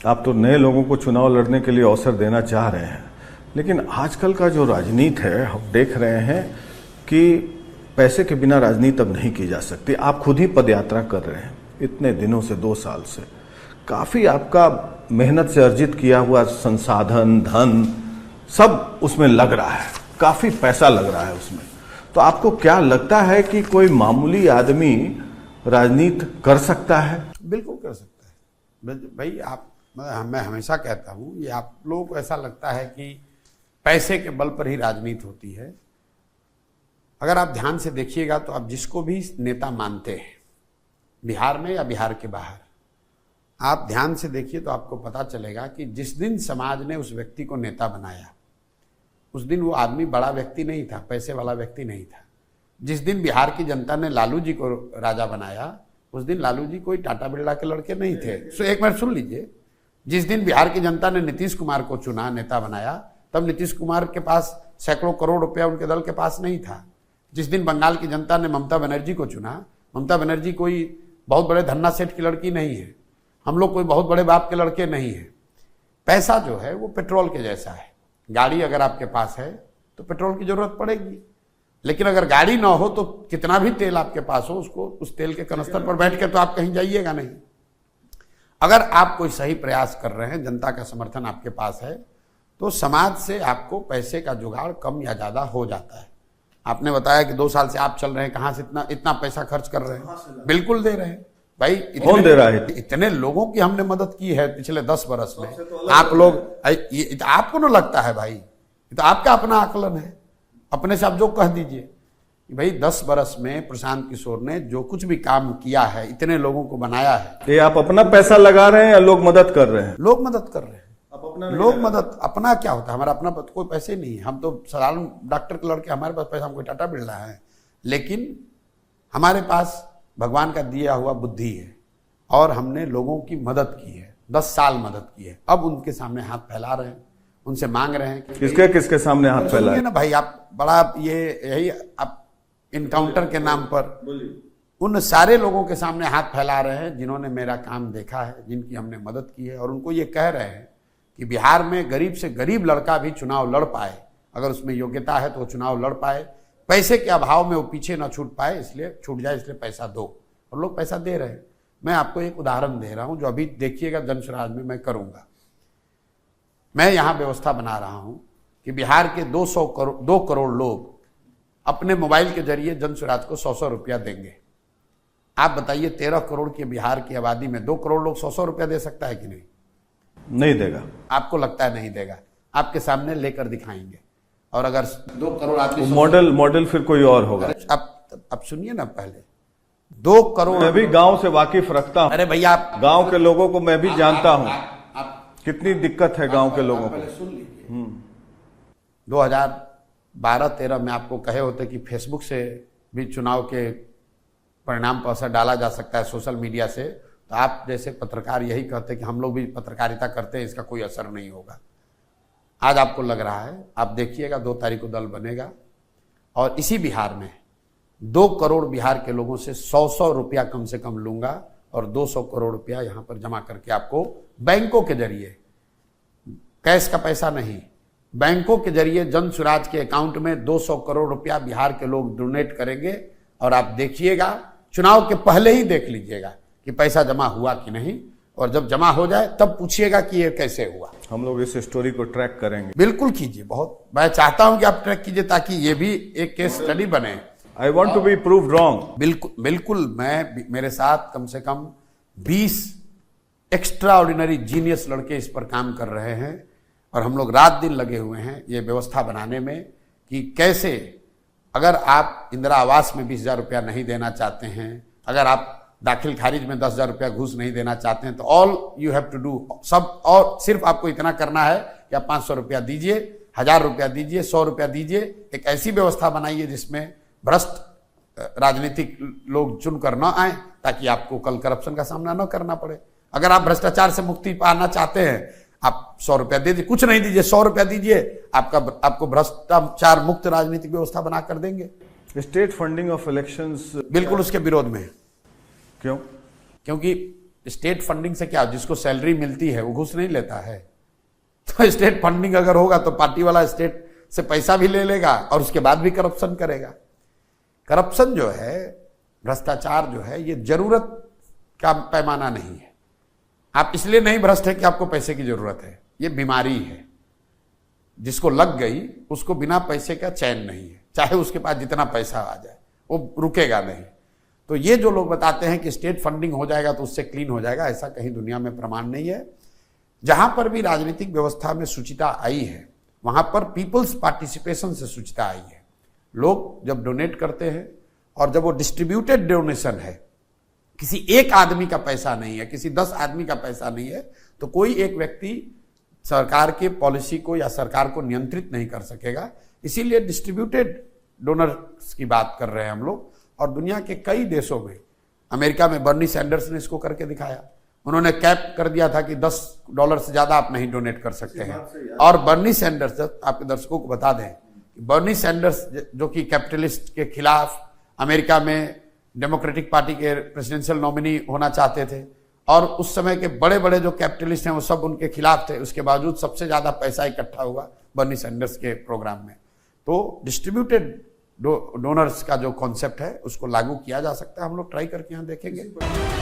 आप तो नए लोगों को चुनाव लड़ने के लिए अवसर देना चाह रहे हैं, लेकिन आजकल का जो राजनीति है हम देख रहे हैं कि पैसे के बिना राजनीति अब नहीं की जा सकती। आप खुद ही पदयात्रा कर रहे हैं इतने दिनों से, 2 साल से। काफी आपका मेहनत से अर्जित किया हुआ संसाधन, धन सब उसमें लग रहा है, काफी पैसा लग रहा है उसमें। तो आपको क्या लगता है कि कोई मामूली आदमी राजनीति कर सकता है? बिल्कुल कर सकता है भाई। मैं हमेशा कहता हूं, ये आप लोगों को ऐसा लगता है कि पैसे के बल पर ही राजनीति होती है। अगर आप ध्यान से देखिएगा तो आप जिसको भी नेता मानते हैं, बिहार में या बिहार के बाहर, आप ध्यान से देखिए तो आपको पता चलेगा कि जिस दिन समाज ने उस व्यक्ति को नेता बनाया, उस दिन वो आदमी बड़ा व्यक्ति नहीं था, पैसे वाला व्यक्ति नहीं था। जिस दिन बिहार की जनता ने लालू जी को राजा बनाया, उस दिन लालू जी कोई टाटा बिरला के लड़के नहीं थे। सो एक मिनट सुन लीजिए, जिस दिन बिहार की जनता ने नीतीश कुमार को चुना, नेता बनाया, तब नीतीश कुमार के पास सैकड़ों करोड़ रुपया उनके दल के पास नहीं था। जिस दिन बंगाल की जनता ने ममता बनर्जी को चुना, ममता बनर्जी कोई बहुत बड़े धन्ना सेठ की लड़की नहीं है, हम लोग कोई बहुत बड़े बाप के लड़के नहीं है। पैसा जो है वो पेट्रोल के जैसा है। गाड़ी अगर आपके पास है तो पेट्रोल की जरूरत पड़ेगी, लेकिन अगर गाड़ी ना हो तो कितना भी तेल आपके पास हो, उसको उस तेल के कनस्तर पर बैठ के तो आप कहीं जाइएगा नहीं। अगर आप कोई सही प्रयास कर रहे हैं, जनता का समर्थन आपके पास है, तो समाज से आपको पैसे का जुगाड़ कम या ज्यादा हो जाता है। आपने बताया कि 2 साल से आप चल रहे हैं, कहां से इतना पैसा खर्च कर रहे हैं? बिल्कुल दे रहे हैं भाई। कौन दे रहा है? इतने लोगों की हमने मदद की है पिछले 10 वर्ष में। आप लोग, आपको ना लगता है भाई, ये तो आपका अपना आकलन है, अपने से आप जो कह दीजिए कि भाई 10 वर्ष में प्रशांत किशोर ने जो कुछ भी काम किया है, इतने लोगों को बनाया है। ये आप अपना पैसा लगा रहे हैं या लोग मदद कर रहे हैं? लोग मदद कर रहे हैं। लोग मदद, अपना क्या होता है? हमारा अपना कोई पैसे नहीं है, हम तो साधारण डॉक्टर के लड़के, हमारे पास पैसा, हम कोई टाटा बिरला है, लेकिन हमारे पास भगवान का दिया हुआ बुद्धि है और हमने लोगों की मदद की है, 10 साल मदद की है। अब उनके सामने हाथ फैला रहे हैं, उनसे मांग रहे हैं। किसके सामने हाथ फैलाए ना भाई, आप बड़ा यही आप इनकाउंटर के नाम पर उन सारे लोगों के सामने हाथ फैला रहे हैं जिन्होंने मेरा काम देखा है, जिनकी हमने मदद की है, और उनको ये कह रहे हैं कि बिहार में गरीब से गरीब लड़का भी चुनाव लड़ पाए, अगर उसमें योग्यता है तो वो चुनाव लड़ पाए, पैसे के अभाव में वो पीछे ना छूट पाए, इसलिए छूट जाए, इसलिए पैसा दो। और लोग पैसा दे रहे हैं। मैं आपको एक उदाहरण दे रहा हूं जो अभी देखिएगा जन स्वराज में मैं करूंगा। मैं यहां व्यवस्था बना रहा हूं कि बिहार के 2 करोड़ लोग अपने मोबाइल के जरिए जन स्वराज को 100 रुपया देंगे। आप बताइए 13 करोड़ के बिहार की आबादी में 2 करोड़ लोग 100 रुपया दे सकता है कि नहीं? नहीं देगा। आपको लगता है नहीं देगा? आपके सामने लेकर दिखाएंगे। और अगर 2 करोड़ आदमी, मॉडल फिर कोई और होगा। अब सुनिए ना, पहले 2 करोड़, मैं भी गांव से वाकिफ रखता हूं। अरे भैया, आप गांव के लोगों को मैं भी जानता हूं कितनी दिक्कत है गांव के लोगों को। सुन लीजिए, 2012-13 में आपको कहे होते कि फेसबुक से भी चुनाव के परिणाम पर असर डाला जा सकता है, सोशल मीडिया से, तो आप जैसे पत्रकार यही कहते कि हम लोग भी पत्रकारिता करते हैं, इसका कोई असर नहीं होगा। आज आपको लग रहा है, आप देखिएगा 2 तारीख को दल बनेगा और इसी बिहार में 2 करोड़ बिहार के लोगों से 100 रुपया कम से कम लूंगा और 200 करोड़ रुपया यहां पर जमा करके आपको बैंकों के जरिए, कैश का पैसा नहीं, बैंकों के जरिए जन स्वराज के अकाउंट में 200 करोड़ रुपया बिहार के लोग डोनेट करेंगे। और आप देखिएगा, चुनाव के पहले ही देख लीजिएगा कि पैसा जमा हुआ कि नहीं, और जब जमा हो जाए तब पूछिएगा कि ये कैसे हुआ। हम लोग इस स्टोरी को ट्रैक करेंगे। बिल्कुल कीजिए, बहुत मैं चाहता हूं कि आप ट्रैक कीजिए ताकि ये भी एक केस स्टडी बने। I want to be proved wrong. बिल्कुल मेरे साथ कम से कम 20 एक्स्ट्रा ऑर्डिनरी जीनियस लड़के इस पर काम कर रहे हैं और हम लोग रात दिन लगे हुए हैं ये व्यवस्था बनाने में कि कैसे, अगर आप इंदिरा आवास में 20,000 रुपया नहीं देना चाहते हैं, अगर आप दाखिल खारिज में 10,000 रुपया घूस नहीं देना चाहते हैं, तो all you have to do सब, और सिर्फ आपको इतना करना है कि आप 500 रुपया दीजिए, 1000 रुपया दीजिए, 100 रुपया दीजिए। एक ऐसी व्यवस्था बनाइए जिसमें भ्रष्ट राजनीतिक लोग चुनकर न आए, ताकि आपको कल करप्शन का सामना न करना पड़े। अगर आप भ्रष्टाचार से मुक्ति पाना चाहते हैं, आप 100 रुपया दे दीजिए, कुछ नहीं दीजिए, 100 रुपया दीजिए, आपको भ्रष्टाचार मुक्त राजनीतिक व्यवस्था बना कर देंगे। स्टेट फंडिंग ऑफ इलेक्शंस बिल्कुल उसके विरोध में। क्यों? क्योंकि स्टेट फंडिंग से क्या, जिसको सैलरी मिलती है वो घूस नहीं लेता है। तो स्टेट फंडिंग अगर होगा तो पार्टी वाला स्टेट से पैसा भी ले लेगा और उसके बाद भी करप्शन करेगा। करप्शन जो है, भ्रष्टाचार जो है, ये जरूरत का पैमाना नहीं है। आप इसलिए नहीं भ्रष्ट है कि आपको पैसे की जरूरत है, ये बीमारी है। जिसको लग गई उसको बिना पैसे का चैन नहीं है, चाहे उसके पास जितना पैसा आ जाए वो रुकेगा नहीं। तो ये जो लोग बताते हैं कि स्टेट फंडिंग हो जाएगा तो उससे क्लीन हो जाएगा, ऐसा कहीं दुनिया में प्रमाण नहीं है। जहां पर भी राजनीतिक व्यवस्था में शुचिता आई है वहां पर पीपल्स पार्टिसिपेशन से शुचिता आई है। लोग जब डोनेट करते हैं और जब वो डिस्ट्रीब्यूटेड डोनेशन है, किसी एक आदमी का पैसा नहीं है, किसी 10 आदमी का पैसा नहीं है, तो कोई एक व्यक्ति सरकार के पॉलिसी को या सरकार को नियंत्रित नहीं कर सकेगा। इसीलिए डिस्ट्रीब्यूटेड डोनर्स की बात कर रहे हैं हम लोग। और दुनिया के कई देशों में, अमेरिका में बर्नी सैंडर्स ने इसको करके दिखाया। उन्होंने कैप कर दिया था कि $10 से ज्यादा आप नहीं डोनेट कर सकते हैं। और बर्नी सैंडर्स, आपके दर्शकों को बता दें, बर्नी सैंडर्स जो कि कैपिटलिस्ट के खिलाफ अमेरिका में डेमोक्रेटिक पार्टी के प्रेसिडेंशियल नॉमिनी होना चाहते थे, और उस समय के बड़े बड़े जो कैपिटलिस्ट हैं वो सब उनके खिलाफ थे, उसके बावजूद सबसे ज्यादा पैसा इकट्ठा हुआ बर्नी सैंडर्स के प्रोग्राम में। तो डिस्ट्रीब्यूटेड डोनर्स का जो कॉन्सेप्ट है उसको लागू किया जा सकता है। हम लोग ट्राई करके यहाँ देखेंगे।